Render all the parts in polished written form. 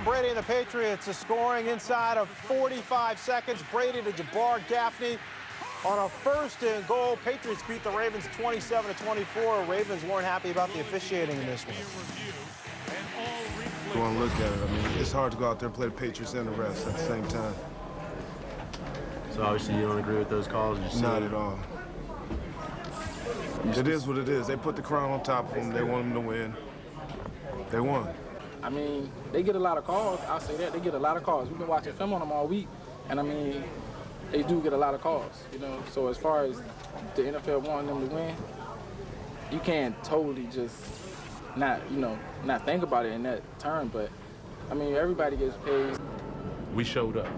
Brady and the Patriots are scoring inside of 45 seconds. Brady to Jabbar Gaffney on a 1st and goal. Patriots beat the Ravens 27-24. Ravens weren't happy about the officiating in this one. Go and look at it. I mean, it's hard to go out there and play the Patriots and the refs at the same time. So obviously you don't agree with those calls? Not at all. It is what it is. They put the crown on top of them. They want them to win. They won. I mean, they get a lot of calls. I'll say that. They get a lot of calls. We've been watching film on them all week, and I mean, they do get a lot of calls, you know. So as far as the NFL wanting them to win, you can't totally just not think about it in that term, but I mean, everybody gets paid. We showed up.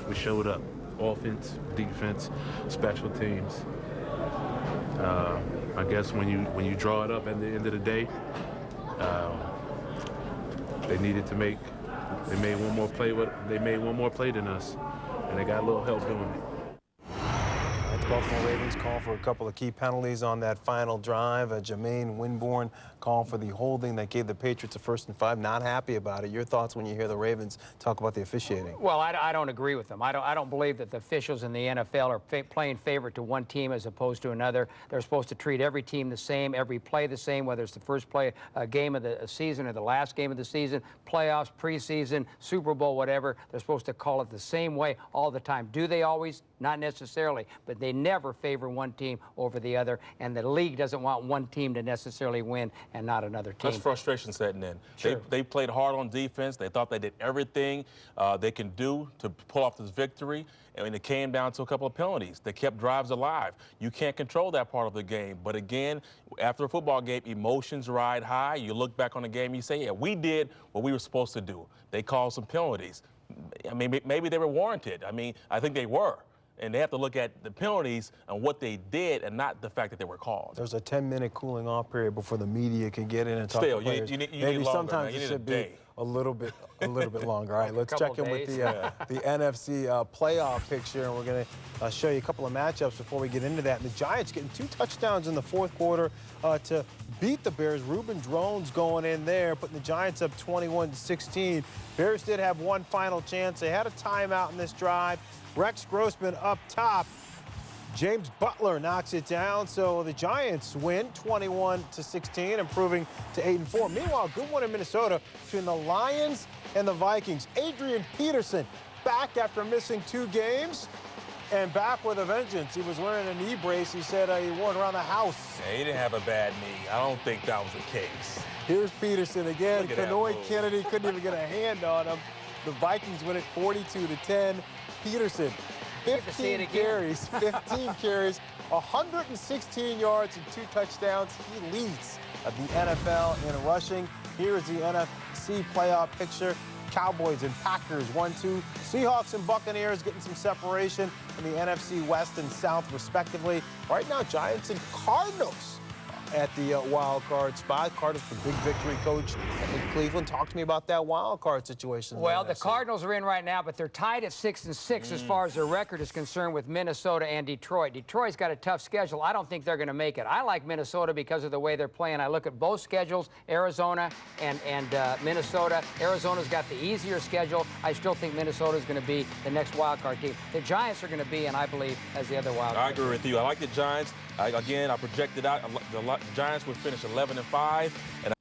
We showed up. Offense, defense, special teams. I guess when you draw it up at the end of the day, they needed to make. They made one more play. They made one more play than us, and they got a little help doing it. The Baltimore Ravens call for a couple of key penalties on that final drive. Jermaine Winborn calling for the holding that gave the Patriots a 1st and 5. Not happy about it. Your thoughts when you hear the Ravens talk about the officiating? Well, I don't agree with them. I don't believe that the officials in the NFL are playing favorite to one team as opposed to another. They're supposed to treat every team the same, every play the same, whether it's the first game of the season or the last game of the season, playoffs, preseason, Super Bowl, whatever. They're supposed to call it the same way all the time. Do they always? Not necessarily, but they never favor one team over the other, and the league doesn't want one team to necessarily win and not another team. That's frustration setting in. Sure. They played hard on defense. They thought they did everything they can do to pull off this victory, and it came down to a couple of penalties that kept drives alive. You can't control that part of the game, but again, after a football game, emotions ride high. You look back on the game, you say, yeah, we did what we were supposed to do. They called some penalties. I mean, maybe they were warranted. I mean, I think they were. And they have to look at the penalties and what they did and not the fact that they were called. There's a 10-minute cooling off period before the media can get in and talk Still, to players. you need Maybe longer, sometimes man. You it need should a be day. a little bit longer. All right, let's check in with the NFC playoff picture, and we're going to show you a couple of matchups before we get into that. And the Giants getting 2 touchdowns in the 4th quarter to beat the Bears. Ruben Drones going in there, putting the Giants up 21-16. Bears did have one final chance. They had a timeout in this drive. Rex Grossman up top. James Butler knocks it down, so the Giants win 21-16, improving to 8-4. Meanwhile, good one in Minnesota between the Lions and the Vikings. Adrian Peterson back after missing 2 games and back with a vengeance. He was wearing a knee brace. He said he wore it around the house. Yeah, he didn't have a bad knee. I don't think that was the case. Here's Peterson again. Kanoy move. Kennedy couldn't even get a hand on him. The Vikings win it 42-10. Peterson, 15 carries, 116 yards and 2 touchdowns. He leads the NFL in rushing. Here is the NFC playoff picture. Cowboys and Packers 1-2. Seahawks and Buccaneers getting some separation in the NFC West and South, respectively. Right now, Giants and Cardinals at the wild card spot. Carter's the big victory coach in Cleveland. Talk to me about that wild card situation. Well, the Cardinals are in right now, but they're tied at 6-6 as far as their record is concerned with Minnesota and Detroit. Detroit's got a tough schedule. I don't think they're going to make it. I like Minnesota because of the way they're playing. I look at both schedules, Arizona and Minnesota. Arizona's got the easier schedule. I still think Minnesota's going to be the next wild card team. The Giants are going to be, and I believe, as the other wild card. I agree with you. I like the Giants. Again, I projected out the Giants would finish 11-5, and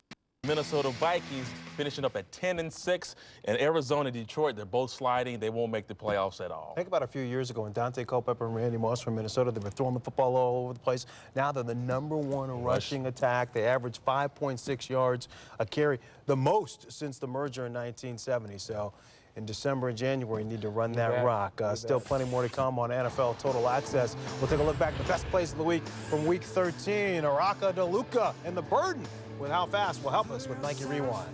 Minnesota Vikings finishing up at 10-6, and Arizona, Detroit, they're both sliding. They won't make the playoffs at all. Think about a few years ago when Dante Culpepper and Randy Moss from Minnesota, they were throwing the football all over the place. Now they're the #1 rushing attack. They average 5.6 yards a carry, the most since the merger in 1970. So in December and January, you need to run that rock. Still plenty more to come on NFL Total Access. We'll take a look back at the best plays of the week from Week 13. Araka DeLuca and the burden with how fast will help us with Nike Rewind.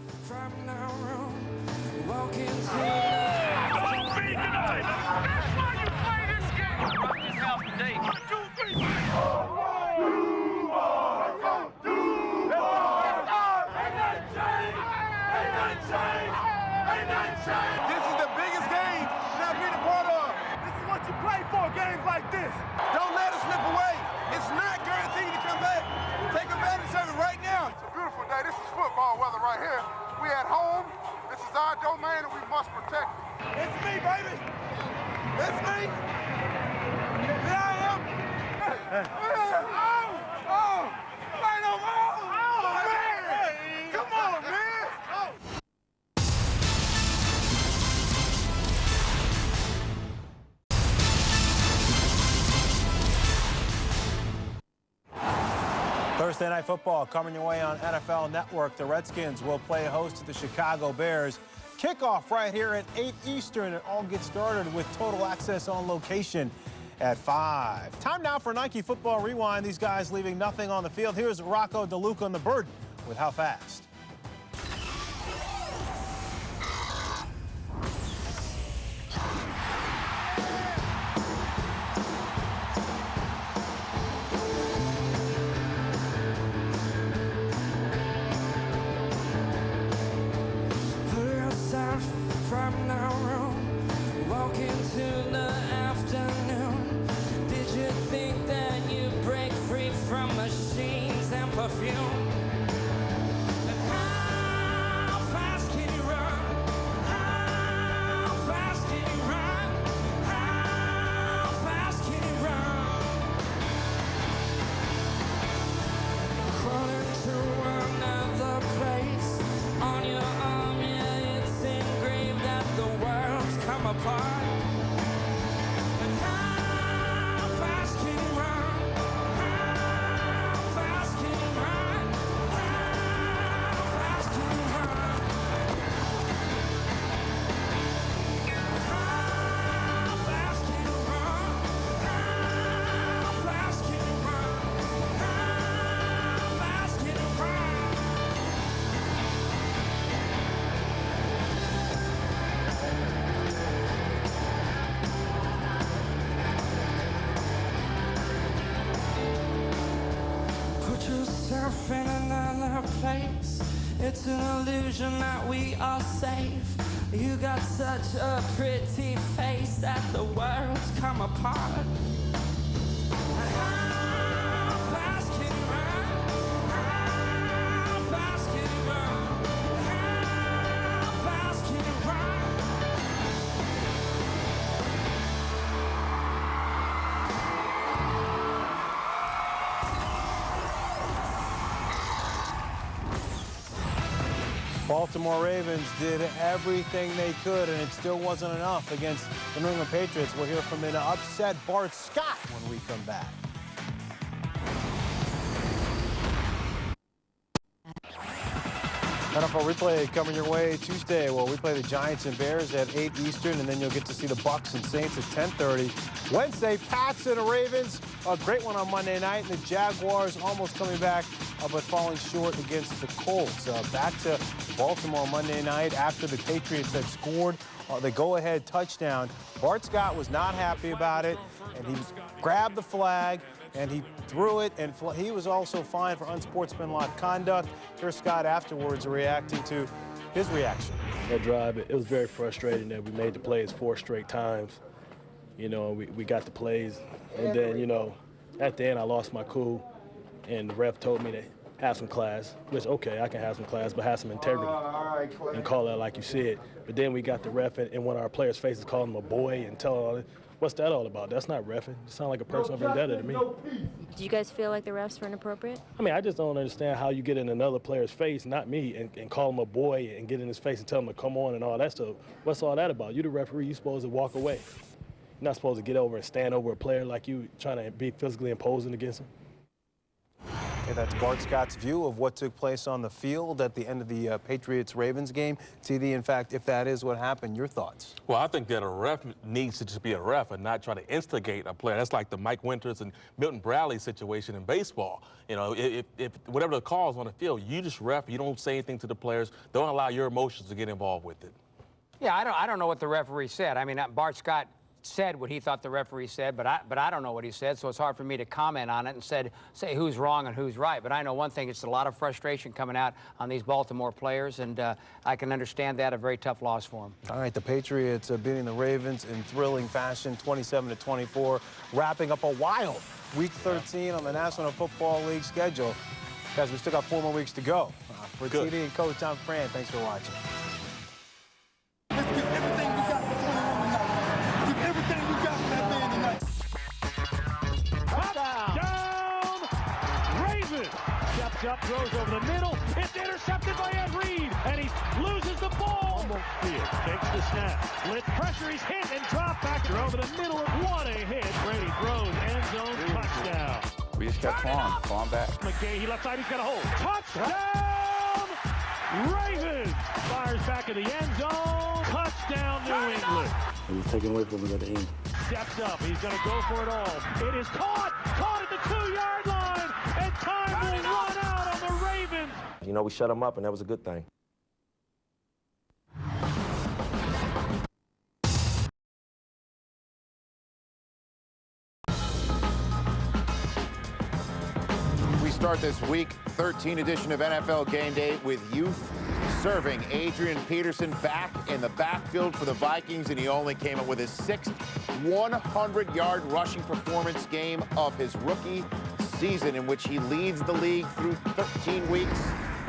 This is the biggest game that I've been a part of. This is what you play for, games like this. Don't let it slip away. It's not guaranteed to come back. Take advantage of it right now. It's a beautiful day. This is football weather right here. We at home. This is our domain. It's me, baby. It's me. Here I am. Oh, right on my man. Come on, man. Thursday Night Football coming your way on NFL Network. The Redskins will play host to the Chicago Bears. Kickoff right here at 8 Eastern. It all gets started with total access on location at 5. Time now for Nike Football Rewind. These guys leaving nothing on the field. Here's Rocco DeLuca and the Bird with How Fast. From now on, walk into the afternoon. Did you think that you break free from machines and perfume? And how fast can you run? How fast can you run? How fast can you run? Crawling to another place on your arm, yeah, it's engraved that the world's come apart. And how fast can you run? How fast can you run? How fast can you run? How fast can you run? How fast can you run? How fast can you run? Put yourself in another place. It's an illusion that we are safe. You got such a pretty face that the world's come apart. How fast can you run? How fast can you run? How fast can you run? Baltimore Ravens did everything they could, and it still wasn't enough against the New England Patriots. We'll hear from an upset Bart Scott when we come back. NFL replay coming your way Tuesday. Well, we play the Giants and Bears at 8 Eastern, and then you'll get to see the Bucs and Saints at 10:30. Wednesday, Pats and the Ravens. A great one on Monday night, and the Jaguars almost coming back, but falling short against the Colts. Back to Baltimore Monday night after the Patriots had scored the go-ahead touchdown. Bart Scott was not happy about it, and he grabbed the flag, and he threw it, and he was also fined for unsportsmanlike conduct. Here's Scott afterwards reacting to his reaction. That drive, it was very frustrating that we made the plays 4 straight times. You know, we got the plays, and then, you know, at the end I lost my cool, and the ref told me to have some class, which, okay, I can have some class, but have some integrity and call that like you see it. But then we got the ref in one of our players' faces, calling him a boy and telling all this. What's that all about? That's not reffing. You sound like a personal vendetta to me. Do you guys feel like the refs were inappropriate? I mean, I just don't understand how you get in another player's face, not me, and call him a boy and get in his face and tell him to come on and all that stuff. What's all that about? You the referee, you supposed to walk away. You're not supposed to get over and stand over a player like you trying to be physically imposing against him. Okay, that's Bart Scott's view of what took place on the field at the end of the Patriots-Ravens game. TD, in fact, if that is what happened, your thoughts? Well, I think that a ref needs to just be a ref and not try to instigate a player. That's like the Mike Winters and Milton Bradley situation in baseball. You know, if whatever the call is on the field, you just ref. You don't say anything to the players. Don't allow your emotions to get involved with it. Yeah, I don't know what the referee said. I mean, Bart Scott said what he thought the referee said, but I don't know what he said, so it's hard for me to comment on it and say who's wrong and who's right. But I know one thing, it's a lot of frustration coming out on these Baltimore players, and I can understand that, a very tough loss for them. All right, the Patriots beating the Ravens in thrilling fashion, 27-24, wrapping up a wild Week 13 on the National Football League schedule. Guys, we still got 4 more weeks to go. For TD and Coach, I'm Fran. Thanks for watching. Let's give everything we got before Fakes up, throws over the middle. It's intercepted by Ed Reed, and he loses the ball. Field takes the snap. Split pressure, he's hit and dropped back over the middle. What a hit. Brady throws, end zone, touchdown. We just kept clawing back. McGay, he left side, he's got a hold. Touchdown! Ravens! Fires back in the end zone. Touchdown, New England. He was taken away from us at the end. Steps up, he's going to go for it all. It is caught at the 2-yard line, and time will run out on the Ravens. You know, we shut them up, and that was a good thing. We start this week 13 edition of NFL Game Day with youth serving. Adrian Peterson back in the backfield for the Vikings, and he only came up with his 6th 100-yard rushing performance game of his rookie season, in which he leads the league through 13 weeks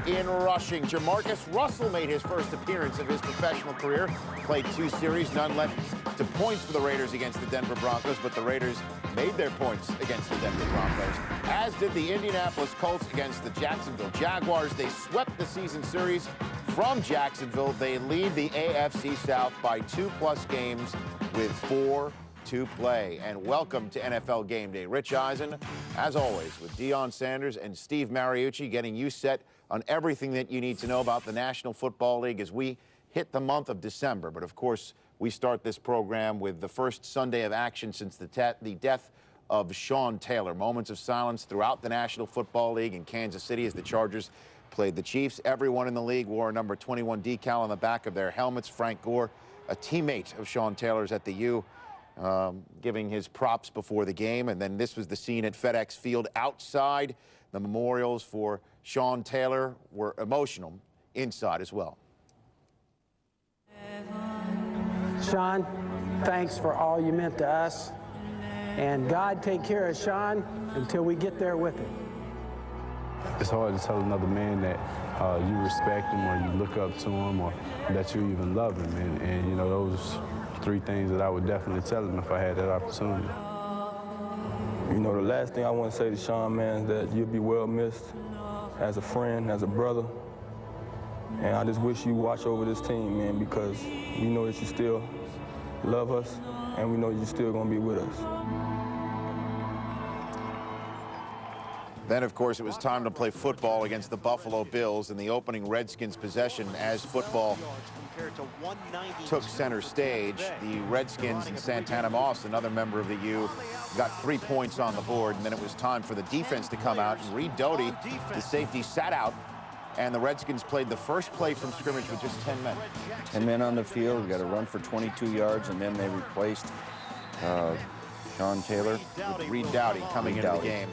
in rushing. Jamarcus Russell made his first appearance of his professional career, played 2 series, none led to points for the Raiders against the Denver Broncos, but the Raiders made their points against the Denver Broncos, as did the Indianapolis Colts against the Jacksonville Jaguars. They swept the season series from Jacksonville. They lead the AFC South by 2+ games with 4 to play. And welcome to NFL Game Day. Rich Eisen, as always, with Deion Sanders and Steve Mariucci, getting you set on everything that you need to know about the National Football League as we hit the month of December. But of course, we start this program with the first Sunday of action since the death of Sean Taylor. Moments of silence throughout the National Football League in Kansas City as the Chargers played the Chiefs. Everyone in the league wore a number 21 decal on the back of their helmets. Frank Gore, a teammate of Sean Taylor's at the U, giving his props before the game. And then this was the scene at FedEx Field outside. The memorials for Sean Taylor were emotional inside as well. Sean, thanks for all you meant to us. And God take care of Sean until we get there with him. It's hard to tell another man that you respect him or you look up to him or that you even love him. And you know, those 3 things that I would definitely tell him if I had that opportunity. You know, the last thing I want to say to Sean, man, is that you'll be well missed as a friend, as a brother. And I just wish you watch over this team, man, because we know that you still love us and we know you're still going to be with us. Then, of course, it was time to play football against the Buffalo Bills in the opening Redskins possession as football took center stage. The Redskins and Santana Moss, another member of the U, got 3 points on the board, and then it was time for the defense to come out. And Reed Doty, the safety, sat out, and the Redskins played the first play from scrimmage with just 10 men. 10 men on the field. We got a run for 22 yards, and then they replaced Sean Taylor with Reed Doughty coming into the game.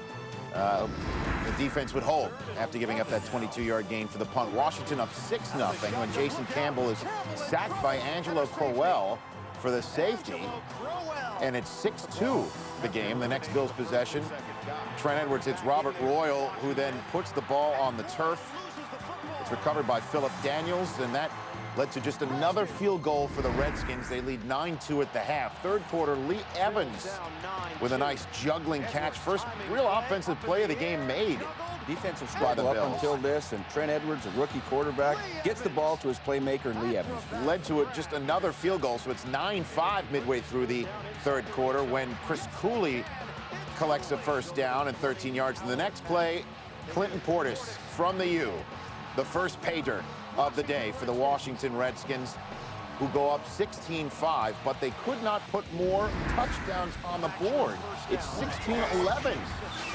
The defense would hold after giving up that 22-yard gain for the punt. Washington up 6-0 when Jason Campbell is sacked by Angelo Crowell for the safety. And it's 6-2 the game, the next Bills possession. Trent Edwards hits Robert Royal, who then puts the ball on the turf. It's recovered by Phillip Daniels, and that led to just another field goal for the Redskins. They lead 9-2 at the half. Third quarter, Lee Evans with a nice juggling catch. First real offensive play of the game made. Defensive struggle up until this, and Trent Edwards, a rookie quarterback, gets the ball to his playmaker, Lee Evans. Led to just another field goal, so it's 9-5 midway through the third quarter when Chris Cooley collects a first down and 13 yards. In the next play, Clinton Portis from the U, the first pay dirt of the day for the Washington Redskins, who go up 16-5, but they could not put more touchdowns on the board. It's 16-11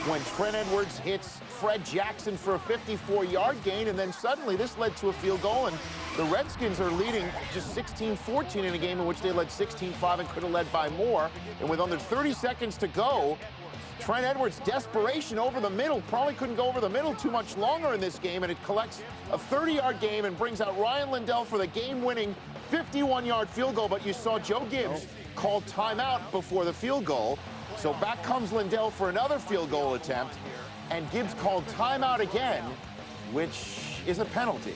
when Trent Edwards hits Fred Jackson for a 54-yard gain, and then suddenly this led to a field goal, and the Redskins are leading just 16-14 in a game in which they led 16-5 and could have led by more. And with under 30 seconds to go, Trent Edwards' desperation over the middle, probably couldn't go over the middle too much longer in this game, and it collects a 30-yard game and brings out Ryan Lindell for the game-winning 51-yard field goal. But you saw Joe Gibbs called timeout before the field goal, so back comes Lindell for another field goal attempt, and Gibbs called timeout again, which is a penalty.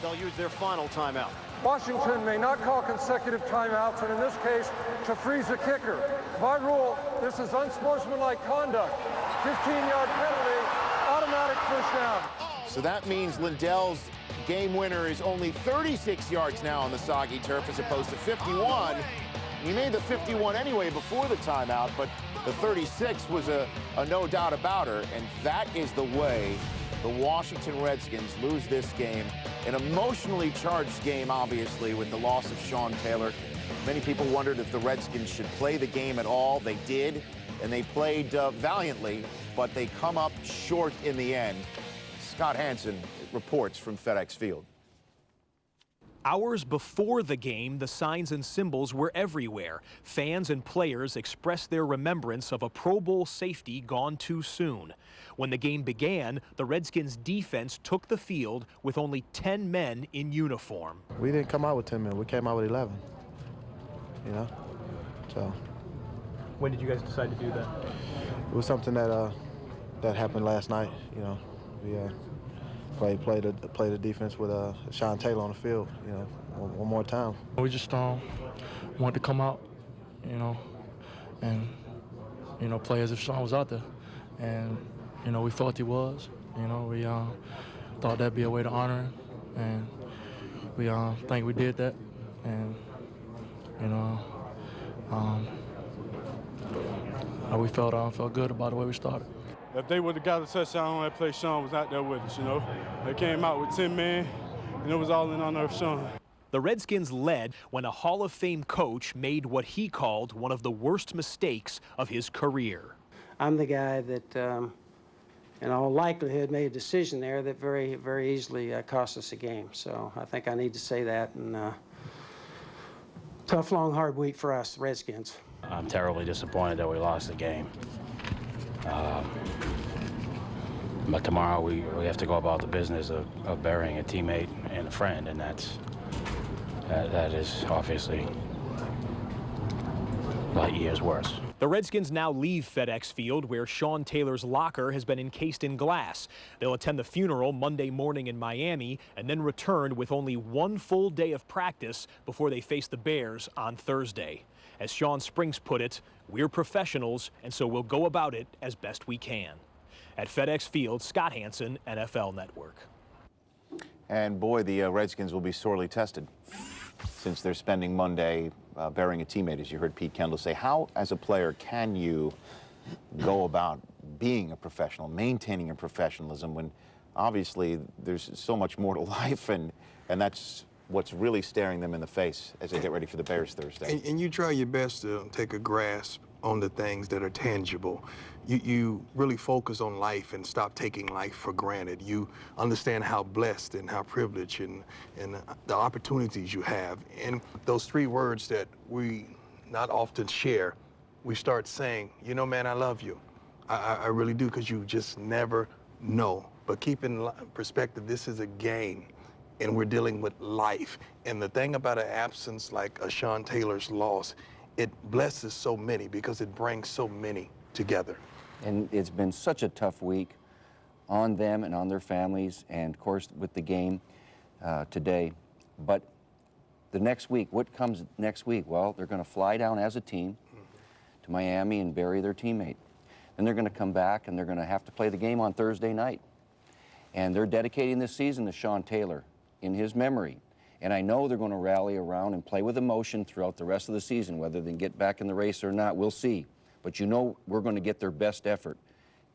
They'll use their final timeout. Washington may not call consecutive timeouts, and in this case, to freeze the kicker. By rule, this is unsportsmanlike conduct. 15-yard penalty, automatic automatic first down. So that means Lindell's game winner is only 36 yards now on the soggy turf as opposed to 51. He made the 51 anyway before the timeout, but the 36 was a no doubt about her, and that is the way the Washington Redskins lose this game. An emotionally charged game, obviously, with the loss of Sean Taylor. Many people wondered if the Redskins should play the game at all. They did, and they played valiantly, but they come up short in the end. Scott Hansen reports from FedEx Field. Hours before the game, the signs and symbols were everywhere. Fans and players expressed their remembrance of a Pro Bowl safety gone too soon. When the game began, the Redskins defense took the field with only 10 men in uniform. We didn't come out with 10 men, we came out with 11, you know, so. When did you guys decide to do that? It was something that that happened last night, you know. We played the defense with Sean Taylor on the field, you know, one more time. We just wanted to come out, you know, and, you know, play as if Sean was out there. And, you know, we felt he was. You know, we thought that'd be a way to honor him. And we think we did that. And, you know, we felt good about the way we started. If they would have got a touchdown on that play, Sean was out there with us, you know. They came out with 10 men, and it was all in honor of Sean. The Redskins led when a Hall of Fame coach made what he called one of the worst mistakes of his career. I'm the guy that, in all likelihood, made a decision there that very, very easily cost us a game. So I think I need to say that. And tough, long, hard week for us, the Redskins. I'm terribly disappointed that we lost the game. But tomorrow we have to go about the business of burying a teammate and a friend, and that is obviously light years worse. The Redskins now leave FedEx Field, where Sean Taylor's locker has been encased in glass. They'll attend the funeral Monday morning in Miami and then return with only one full day of practice before they face the Bears on Thursday. As Sean Springs put it, we're professionals, and so we'll go about it as best we can. At FedEx Field, Scott Hansen, NFL Network. And boy, the Redskins will be sorely tested since they're spending Monday burying a teammate, as you heard Pete Kendall say. How, as a player, can you go about being a professional, maintaining your professionalism when obviously there's so much more to life, and that's what's really staring them in the face as they get ready for the Bears Thursday? And you try your best to take a grasp on the things that are tangible. You really focus on life and stop taking life for granted. You understand how blessed and how privileged and the opportunities you have. And those three words that we not often share, we start saying, you know, man, I love you. I really do, because you just never know. But keep in perspective, this is a game, and we're dealing with life. And the thing about an absence like a Sean Taylor's loss, it blesses so many because it brings so many together. And it's been such a tough week on them and on their families, and of course with the game today. But the next week, what comes next week? Well, they're going to fly down as a team to Miami and bury their teammate. Then they're going to come back and they're going to have to play the game on Thursday night. And they're dedicating this season to Sean Taylor in his memory. And I know they're going to rally around and play with emotion throughout the rest of the season. Whether they get back in the race or not, we'll see. But you know we're going to get their best effort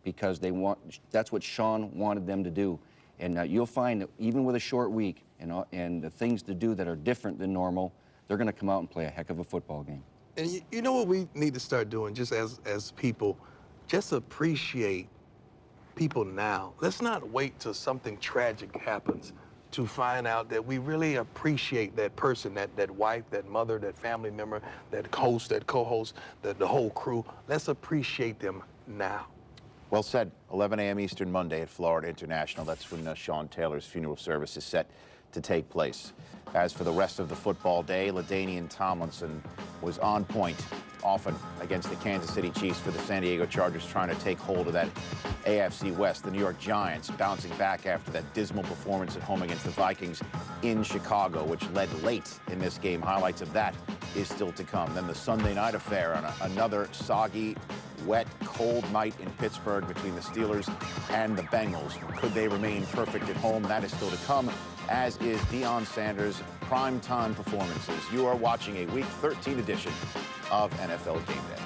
because that's what Sean wanted them to do. And you'll find that even with a short week and the things to do that are different than normal, they're going to come out and play a heck of a football game. And you know what we need to start doing just as people? Just appreciate people now. Let's not wait till something tragic happens to find out that we really appreciate that person, that wife, that mother, that family member, that host, that co-host, the whole crew. Let's appreciate them now. Well said. 11 a.m. Eastern Monday at Florida International. That's when Sean Taylor's funeral service is set to take place. As for the rest of the football day, LaDainian Tomlinson was on point often against the Kansas City Chiefs for the San Diego Chargers, trying to take hold of that AFC West. The New York Giants bouncing back after that dismal performance at home against the Vikings in Chicago, which led late in this game. Highlights of that is still to come. Then the Sunday night affair on another soggy wet, cold night in Pittsburgh between the Steelers and the Bengals. Could they remain perfect at home? That is still to come, as is Deion Sanders' primetime performances. You are watching a Week 13 edition of NFL Game Day.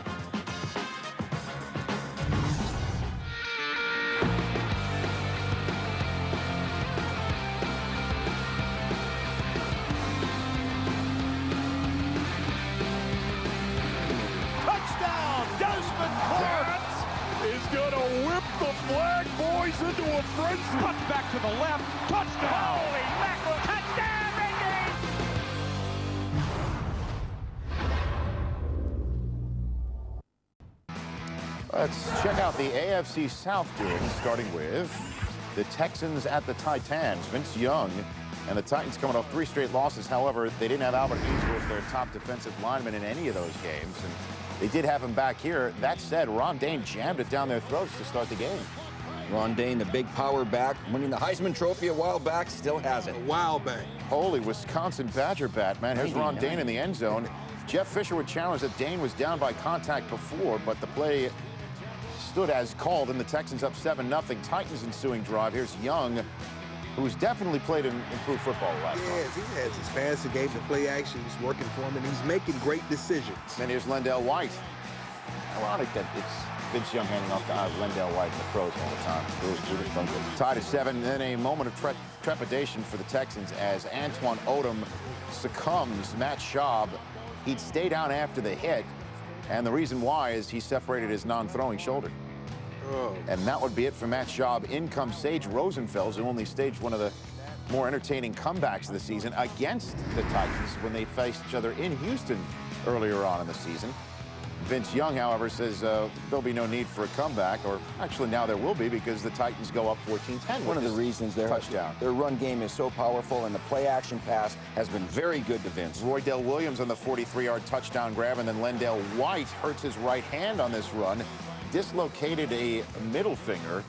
Into a frenzy. Cut back to the left. Touchdown. Holy mackerel. Touchdown, Rangers. Let's check out the AFC South doings, starting with the Texans at the Titans. Vince Young and the Titans coming off 3 straight losses. However, they didn't have Albert Ainsworth, their top defensive lineman, in any of those games. And they did have him back here. That said, Ron Dayne jammed it down their throats to start the game. Ron Dayne, the big power back, winning the Heisman Trophy a while back, still has it. A while back. Holy Wisconsin Badger bat, man. Here's Ron Dayne in the end zone. Jeff Fisher would challenge that Dayne was down by contact before, but the play stood as called, and the Texans up 7-0. Titans ensuing drive. Here's Young, who's definitely played in improved football last night. Yes, he has his fantasy game, the play action is working for him, and he's making great decisions. Then here's Lendell White. Ironic that it's Vince Young handing off to Lendell White and the pros all the time. Tied at 7, then a moment of trepidation for the Texans as Antoine Odom succumbs. Matt Schaub, he'd stay down after the hit, and the reason why is he separated his non-throwing shoulder. Oh. And that would be it for Matt Schaub. In comes Sage Rosenfels, who only staged one of the more entertaining comebacks of the season against the Titans when they faced each other in Houston earlier on in the season. Vince Young, however, says there'll be no need for a comeback, or actually now there will be, because the Titans go up 14-10. One of the reasons their run game is so powerful, and the play-action pass has been very good to Vince. Roydell Williams on the 43-yard touchdown grab, and then Lendell White hurts his right hand on this run, dislocated a middle finger,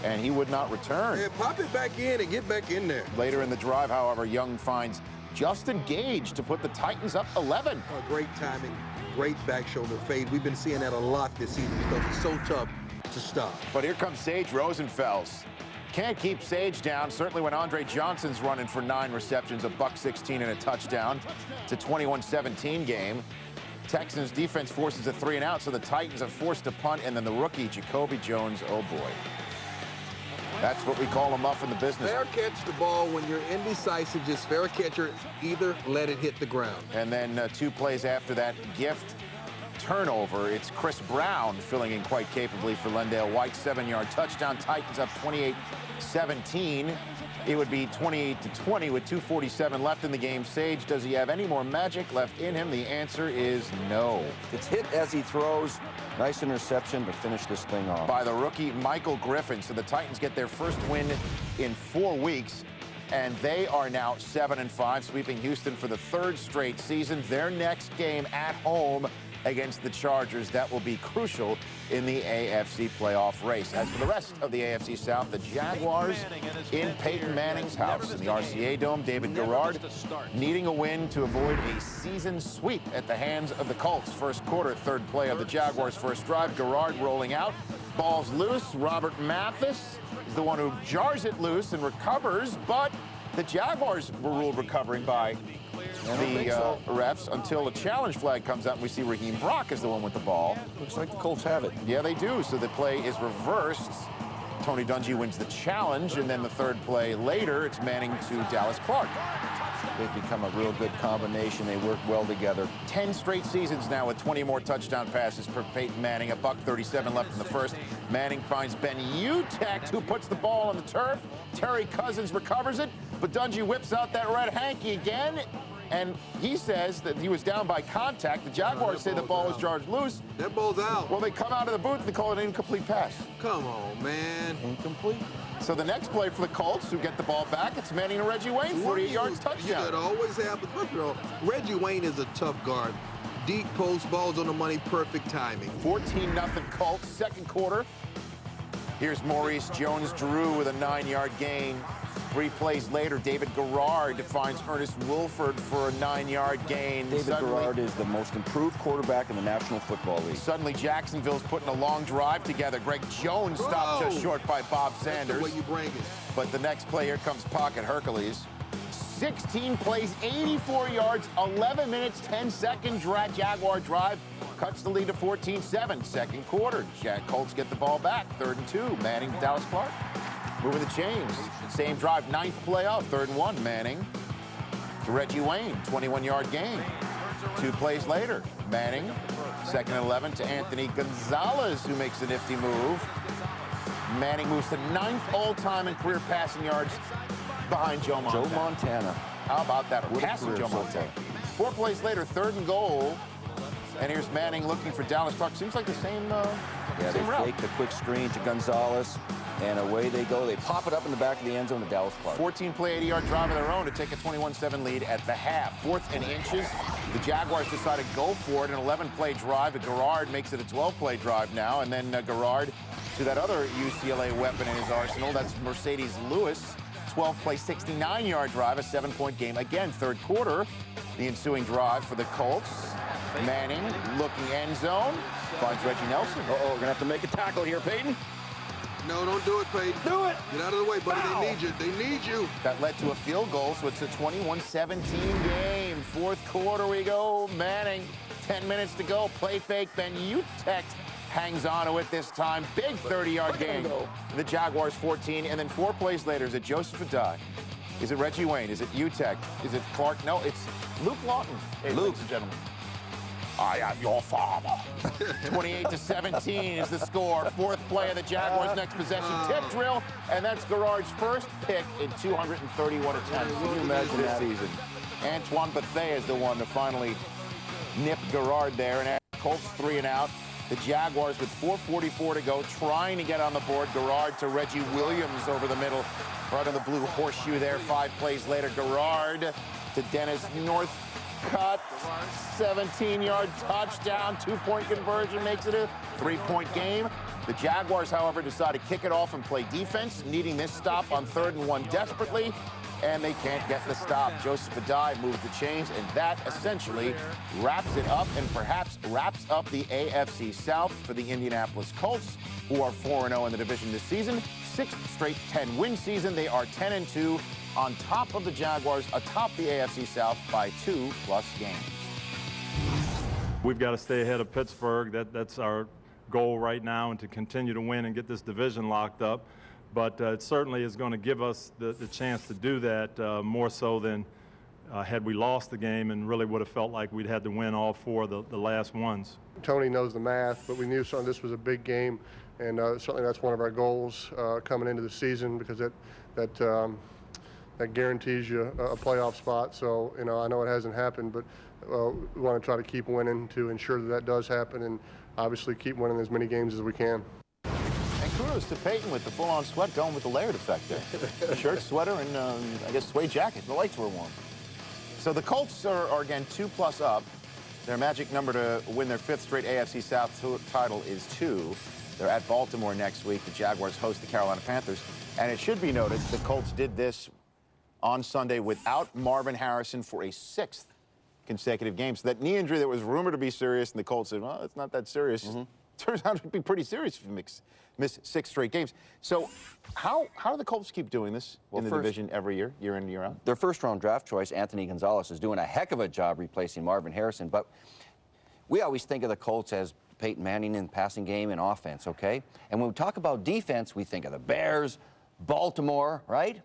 and he would not return. Yeah, pop it back in and get back in there. Later in the drive, however, Young finds Justin Gage to put the Titans up 11. Oh, great timing. Great back shoulder fade. We've been seeing that a lot this season because it's so tough to stop. But here comes Sage Rosenfels. Can't keep Sage down, certainly when Andre Johnson's running for 9 receptions, a $116 and a touchdown. It's a 21-17 game. Texans defense forces a 3-and-out, so the Titans are forced to punt, and then the rookie, Jacoby Jones, oh boy. That's what we call a muff in the business. Fair catch the ball when you're indecisive, just fair catcher, either let it hit the ground. And then 2 plays after that gift turnover, it's Chris Brown filling in quite capably for Lendell White. 7-yard touchdown, Titans up 28-17. It would be 28-20 with 2:47 left in the game. Sage, does he have any more magic left in him? The answer is no. It's hit as he throws. Nice interception to finish this thing off. By the rookie, Michael Griffin. So the Titans get their first win in 4 weeks, and they are now 7-5, sweeping Houston for the 3rd straight season. Their next game at home against the Chargers, that will be crucial in the AFC playoff race. As for the rest of the AFC South, the Jaguars in Peyton Manning's house in the RCA Dome. David Garrard needing a win to avoid a season sweep at the hands of the Colts. First quarter, 3rd play of the Jaguars' first drive. Garrard rolling out, ball's loose. Robert Mathis is the one who jars it loose and recovers, but the Jaguars were ruled recovering by the refs until a challenge flag comes out, and we see Raheem Brock is the one with the ball. Looks like the Colts have it. Yeah, they do. So the play is reversed. Tony Dungy wins the challenge, and then the 3rd play later, it's Manning to Dallas Clark. They've become a real good combination. They work well together. 10 straight seasons now with 20 more touchdown passes for Peyton Manning. A $137 left in the first. Manning finds Ben Utecht, who puts the ball on the turf. Terry Cousins recovers it, but Dungy whips out that red hanky again, and he says that he was down by contact. The Jaguars say the ball was charged loose. That ball's out. Well, they come out of the booth and they call it an incomplete pass. Come on, man. Incomplete. So the next play for the Colts, who get the ball back, it's Manning to Reggie Wayne, 48 yards touchdown. That always happens. Reggie Wayne is a tough guard. Deep post, balls on the money, perfect timing. 14-0 Colts, 2nd quarter. Here's Maurice Jones-Drew with a 9-yard gain. 3 plays later, David Garrard finds Ernest Wolford for a 9-yard gain. David Garrard is the most improved quarterback in the National Football League. Suddenly, Jacksonville's putting a long drive together. Greg Jones stopped just short by Bob Sanders. That's the way you bring it. But the next play, here comes Pocket Hercules. 16 plays, 84 yards, 11 minutes, 10-second Jaguar drive. Cuts the lead to 14-7. Second quarter, Colts get the ball back. 3rd and 2. Manning to Dallas Clark. Moving the chains. Same drive, 9th play off. 3rd and 1. Manning to Reggie Wayne. 21-yard gain. 2 plays later, Manning, 2nd and 11 to Anthony Gonzalez, who makes a nifty move. Manning moves to 9th all-time in career passing yards behind Joe Montana. Joe Montana. How about that? What a Passing career Joe so Montana. far. 4 plays later, 3rd and goal. And here's Manning looking for Dallas Clark. Seems like the same Yeah, same they route. fake the quick screen to Gonzalez, and away they go. They pop it up in the back of the end zone to Dallas Clark. 14-play, 80-yard drive of their own to take a 21-7 lead at the half. 4th and inches. The Jaguars decide to go for it. An 11-play drive. Garrard makes it a 12-play drive now. And then Garrard to that other UCLA weapon in his arsenal. That's Mercedes Lewis. 12-play, 69-yard drive, a 7-point game. Again, 3rd quarter. The ensuing drive for the Colts. Manning looking end zone. Finds Reggie Nelson. Uh-oh, we're going to have to make a tackle here, Peyton. No, don't do it, Peyton. Do it. Get out of the way, buddy. Wow. They need you. They need you. That led to a field goal, so it's a 21-17 game. 4th quarter we go. Manning, 10 minutes to go. Play fake, then Utecht hangs on to it this time. Big 30-yard gain. The Jaguars 14, and then 4 plays later, is it Joseph Adai? Is it Reggie Wayne? Is it Utecht? Is it Clark? No, it's Luke Lawton. Hey, Luke. ladies and gentlemen. I am your father. 28-17 is the score. 4th play of the Jaguars' next possession. Tip drill, and that's Garrard's first pick in 231 attempts. Can you imagine this season? Antoine Bethea is the one to finally nip Garrard there, and Colts 3 and out. The Jaguars with 4:44 to go, trying to get on the board. Garrard to Reggie Williams over the middle, right on the blue horseshoe there. 5 plays later, Garrard to Dennis Northcutt. 17-yard touchdown, 2-point conversion makes it a 3-point game. The Jaguars, however, decide to kick it off and play defense, needing this stop on 3rd and 1 desperately, and they can't get the stop. Joseph Adai moves the chains, and that essentially wraps it up, and perhaps wraps up the AFC South for the Indianapolis Colts, who are 4-0 in the division this season. 6th straight 10-win season. They are 10-2 on top of the Jaguars, atop the AFC South by 2+ games. We've got to stay ahead of Pittsburgh. That's our goal right now, and to continue to win and get this division locked up. But it certainly is going to give us the chance to do that more so than had we lost the game and really would have felt like we'd had to win all 4 of the last ones. Tony knows the math, but we knew certainly this was a big game, and certainly that's one of our goals coming into the season, because that guarantees you a playoff spot. So, you know, I know it hasn't happened, but we want to try to keep winning to ensure that does happen, and obviously keep winning as many games as we can. And kudos to Peyton with the full-on sweat going with the layered effect there. Shirt, sweater, and I guess suede jacket. The lights were warm. So the Colts are again 2+ up. Their magic number to win their 5th straight AFC South title is 2. They're at Baltimore next week. The Jaguars host the Carolina Panthers. And it should be noted, the Colts did this on Sunday without Marvin Harrison for a 6th consecutive game. So that knee injury that was rumored to be serious, and the Colts said, well, it's not that serious. Turns out to be pretty serious if you miss 6 straight games. So how do the Colts keep doing this in the division every year, year in and year out? Their 1st-round draft choice, Anthony Gonzalez, is doing a heck of a job replacing Marvin Harrison. But we always think of the Colts as Peyton Manning in passing game and offense, okay? And when we talk about defense, we think of the Bears, Baltimore, right?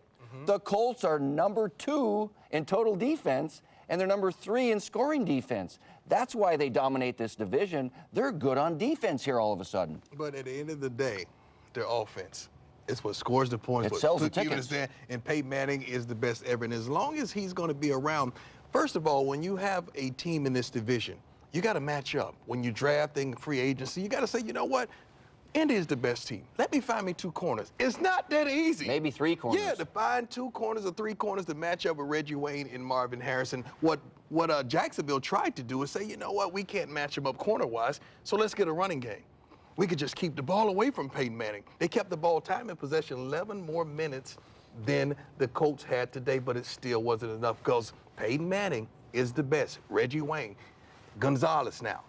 The Colts are number 2 in total defense, and they're number 3 in scoring defense. That's why they dominate this division. They're good on defense here all of a sudden. But at the end of the day, their offense, it's what scores the points. It sells the tickets. You understand? And Peyton Manning is the best ever. And as long as he's going to be around, first of all, when you have a team in this division, you got to match up. When you're drafting free agency, you got to say, you know what? Indy is the best team. Let me find me 2 corners. It's not that easy. Maybe 3 corners. Yeah, to find 2 corners or 3 corners to match up with Reggie Wayne and Marvin Harrison. What Jacksonville tried to do is say, you know what, we can't match them up corner-wise, so let's get a running game. We could just keep the ball away from Peyton Manning. They kept the ball time in possession 11 more minutes than the Colts had today, but it still wasn't enough because Peyton Manning is the best. Reggie Wayne, Gonzalez now,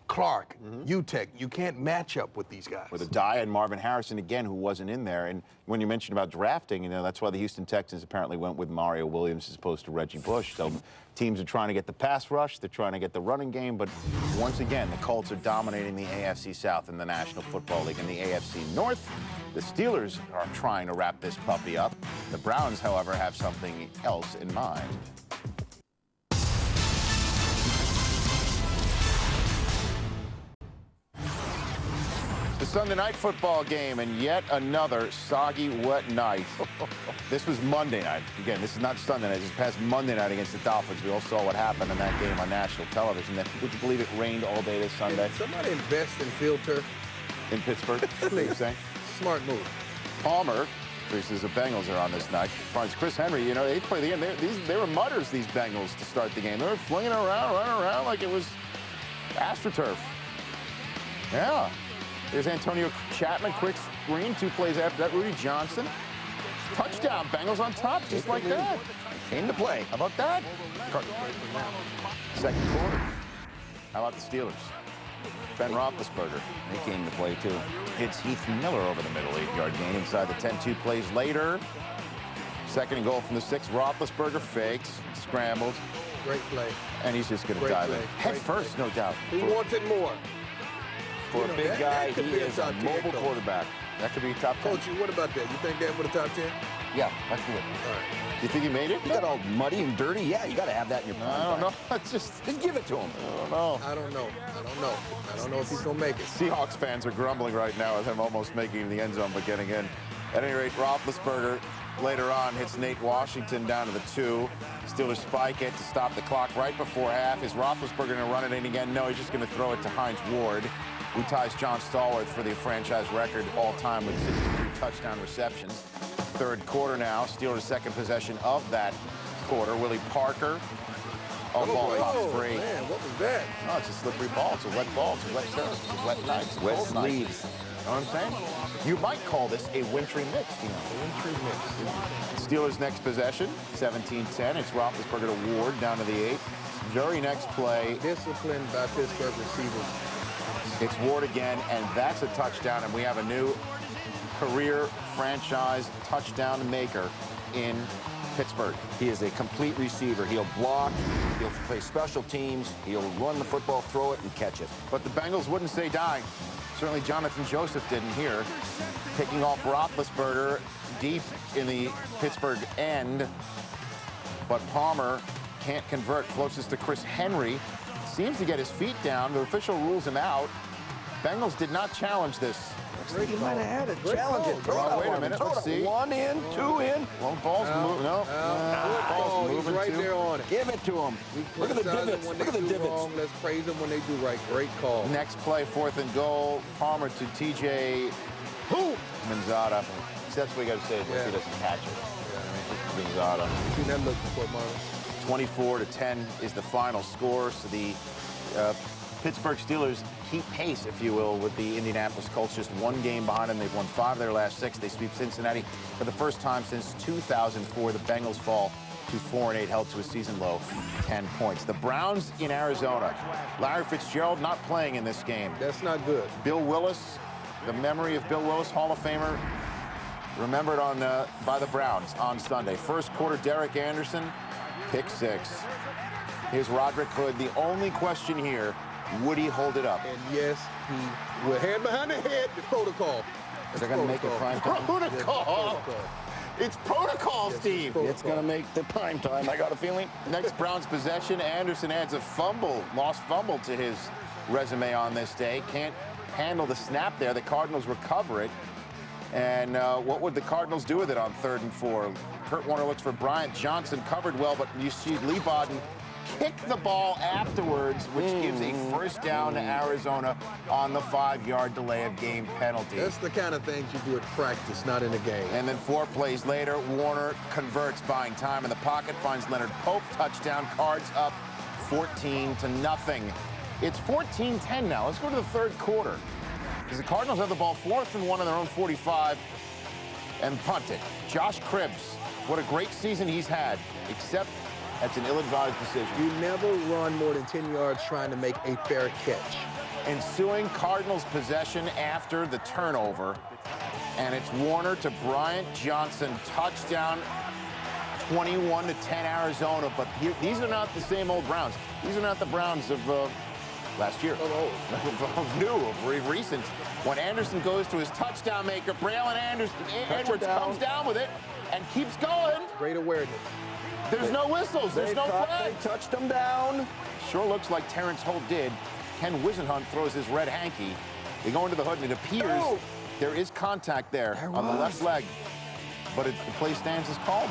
Clark, UTEC. You can't match up with these guys. With Adaya and Marvin Harrison, again, who wasn't in there. And when you mentioned about drafting, you know, that's why the Houston Texans apparently went with Mario Williams as opposed to Reggie Bush. So teams are trying to get the pass rush, they're trying to get the running game, but once again, the Colts are dominating the AFC South in the National Football League. In the AFC North, the Steelers are trying to wrap this puppy up. The Browns, however, have something else in mind. The Sunday night football game, and yet another soggy, wet night. This was Monday night. Again, this is not Sunday night. This is past Monday night against the Dolphins. We all saw what happened in that game on national television. Would you believe it rained all day this Sunday? Can somebody invest in field turf? In Pittsburgh? Please. Saying? Smart move. Palmer versus the Bengals are on this night. As far as Chris Henry, you know, they play the game. They were mutters, these Bengals, to start the game. They were flinging around, running around like it was AstroTurf. Yeah. There's Antonio Chapman, quick screen, 2 plays after that. Rudy Johnson. Touchdown, Bengals on top, just like that. Came to play. How about that? Second quarter. How about the Steelers? Ben Roethlisberger. They came to play, too. Hits Heath Miller over the middle, 8-yard gain inside the 10, 2 plays later. Second and goal from the 6. Roethlisberger fakes, scrambles. Great play. And he's just going to dive in. Head first, no doubt. Who wanted more? For a big guy, he is a mobile quarterback. That could be top 10. Coach, what about that? You think that for the top 10? Yeah, let's do it. All right. You think he made it? He got all muddy and dirty. Yeah, you got to have that in your prime. I don't know. Let's just give it to him. I don't know. I don't know. I don't know if he's going to make it. Seahawks fans are grumbling right now with him almost making the end zone but getting in. At any rate, Roethlisberger later on hits Nate Washington down to the 2. Steelers spike it to stop the clock right before half. Is Roethlisberger going to run it in again? No, he's just going to throw it to Hines Ward, who ties John Stallworth for the franchise record all-time with 63 touchdown receptions. Third quarter now. Steelers' second possession of that quarter. Willie Parker. Oh, ball pops free. Man, what was that? No, it's a slippery ball. It's a wet ball. It's a wet turf. It's a wet night. It's a Wet cold night. sleeves. You know what I'm saying? You might call this a wintry mix, you know. A wintry mix. Steelers' next possession, 17-10. It's Roethlisberger to Ward down to the 8. Very next play. Disciplined by Pittsburgh receivers. It's Ward again, and that's a touchdown, and we have a new career franchise touchdown maker in Pittsburgh. He is a complete receiver. He'll block, he'll play special teams, he'll run the football, throw it, and catch it. But the Bengals wouldn't say die. Certainly Jonathan Joseph didn't here. Picking off Roethlisberger deep in the Pittsburgh end, but Palmer can't convert. Closest to Chris Henry. Seems to get his feet down. The official rules him out. Bengals did not challenge this. He might have had it. Challenge it. Wait a minute. Let's see. 1 in, 2 in. Well, ball's moving. No. Ball's moving right too. there on it. Give it to him. Look at the divots. Look at the divots. Wrong. Let's praise them when they do right. Great call. Next play, 4th and goal. Palmer to TJ Manzada. That's what you got to say if he doesn't catch it. Manzada. You seen that look before, Marlon? 24-10 is the final score. So the Pittsburgh Steelers keep pace, if you will, with the Indianapolis Colts. Just 1 game behind them. They've won 5 of their last 6. They sweep Cincinnati for the first time since 2004. The Bengals fall to 4-8, held to a season low 10 points. The Browns in Arizona. Larry Fitzgerald not playing in this game. That's not good. Bill Willis, the memory of Bill Willis, Hall of Famer, remembered by the Browns on Sunday. First quarter, Derek Anderson, pick 6. Here's Roderick Hood. The only question here, would he hold it up? And yes, he will. Hand behind the head, the protocol. They're going to make it prime time. Protocol! It's protocol, Steve. It's going to make the prime time. I got a feeling. Next Browns possession, Anderson adds a fumble, lost fumble to his resume on this day. Can't handle the snap there. The Cardinals recover it. And what would the Cardinals do with it on 3rd and 4? Kurt Warner looks for Bryant Johnson, covered well, but you see Lee Bodden kick the ball afterwards, which gives a first down to Arizona on the 5-yard delay of game penalty. That's the kind of things you do at practice, not in a game. And then 4 plays later, Warner converts, buying time in the pocket, finds Leonard Pope, touchdown, Cards up 14-0. It's 14-10 now. Let's go to the 3rd quarter. Because the Cardinals have the ball 4th and 1 on their own 45. and punt it. Josh Cribbs, what a great season he's had, except that's an ill-advised decision. You never run more than 10 yards trying to make a fair catch. Ensuing Cardinals possession after the turnover, and it's Warner to Bryant Johnson, touchdown, 21-10 Arizona. But these are not the same old Browns. These are not the Browns of last year. Of new, of recent. When Anderson goes to his touchdown maker, Braylon Edwards comes down with it and keeps going. Great awareness. There's no whistles. There's no flags. They touched him down. Sure looks like Terrence Holt did. Ken Wisenhunt throws his red hanky. They go into the hood, and it appears there is contact there on the left leg. But the play stance is called.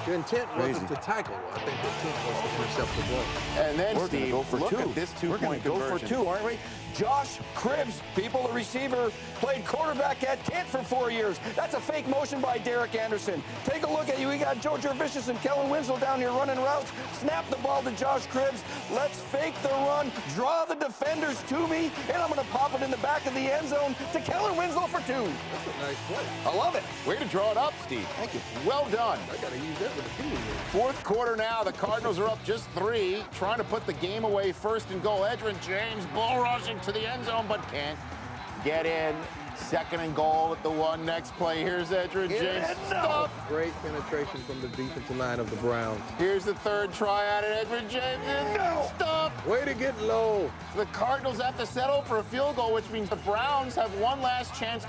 The intent wasn't to tackle. I think the intent was to intercept the ball. And then, We're Steve, gonna go for look two. at this two-point conversion. We're going to go for two, aren't we? Josh Cribbs, people, the receiver, played quarterback at Kent for 4 years. That's a fake motion by Derek Anderson. Take a look at you. We got Joe Jervicius and Kellen Winslow down here running routes. Snap the ball to Josh Cribbs. Let's fake the run, draw the defenders to me, and I'm going to pop it in the back of the end zone to Kellen Winslow for 2. That's a nice play. I love it. Way to draw it up, Steve. Thank you. Well done. I got to use that with the team. Fourth quarter now. The Cardinals are up just 3, trying to put the game away first and goal. Edgerrin James bull rushing to the end zone, but can't get in. Second and goal at the 1. Next play. Here's Edgerrin James. Stop. Great penetration from the defensive line of the Browns. Here's the third try at it. Edgerrin James. Stop. Way to get low. The Cardinals have to settle for a field goal, which means the Browns have one last chance.